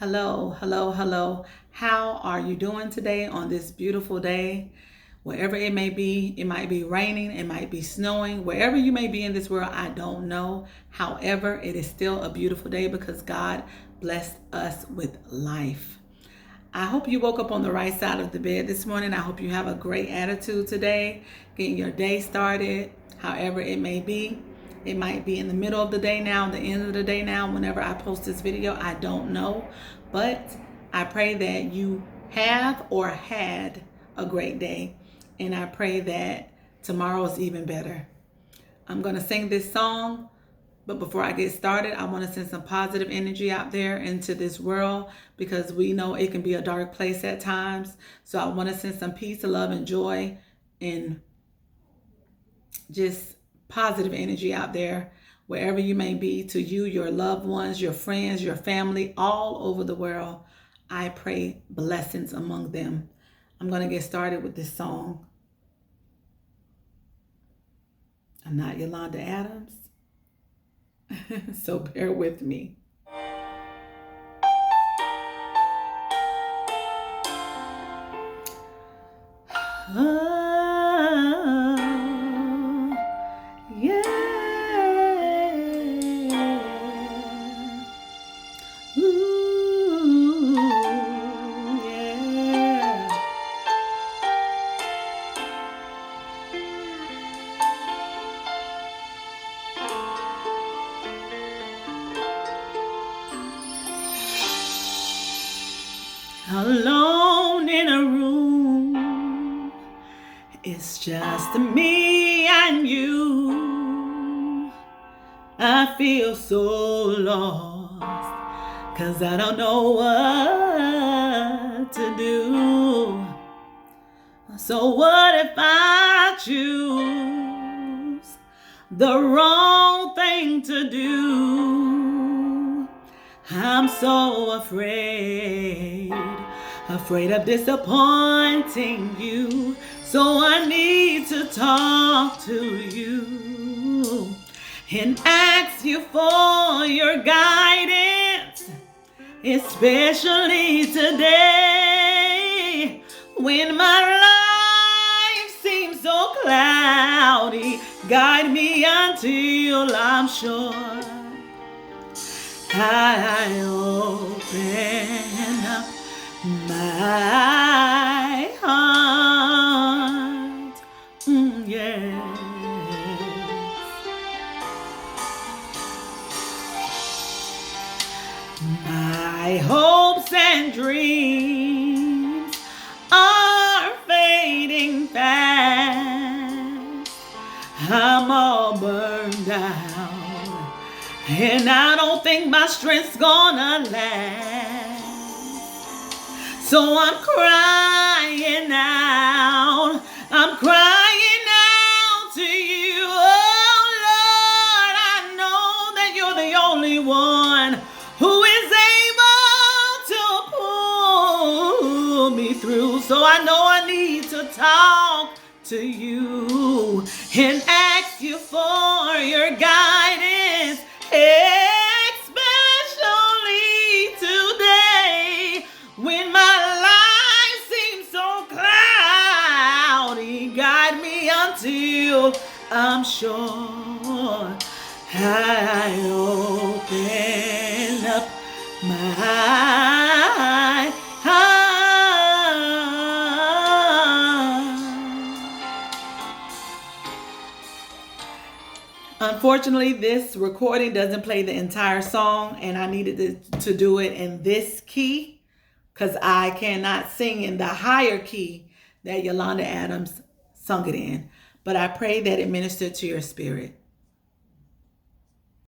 Hello, hello, hello. How are you doing today on this beautiful day? Wherever it may be raining, it might be snowing, wherever you may be in this world, I don't know. However, it is still a beautiful day because God blessed us with life. I hope you woke up on the right side of the bed this morning. I hope you have a great attitude today, getting your day started, however it may be. It might be in the middle of the day now, the end of the day now, whenever I post this video, I don't know. But I pray that you have or had a great day. And I pray that tomorrow is even better. I'm going to sing this song. But before I get started, I want to send some positive energy out there into this world because we know it can be a dark place at times. So I want to send some peace, love, and joy and just positive energy out there wherever you may be, to you, your loved ones, your friends, your family, all over the world. I pray blessings among them. I'm going to get started with this song. I'm not Yolanda Adams, so bear with me. Alone in a room, it's just me and you. I feel so lost, 'cause I don't know what to do. So what if I choose the wrong thing to do? I'm so afraid of disappointing you. So I need to talk to you and ask you for your guidance, especially today when my life seems so cloudy. Guide me until I'm sure I open up my heart. Yes. My hopes and dreams are fading fast. I'm all burned out, and I don't think my strength's gonna last. So I'm crying out. I'm crying out to you. Oh Lord, I know that you're the only one who is able to pull me through. So I know I need to talk to you and ask you for your guidance, especially today when my life seems so cloudy. Guide me until I'm sure I open up my heart. Unfortunately, this recording doesn't play the entire song, and I needed to do it in this key because I cannot sing in the higher key that Yolanda Adams sung it in. But I pray that it ministered to your spirit.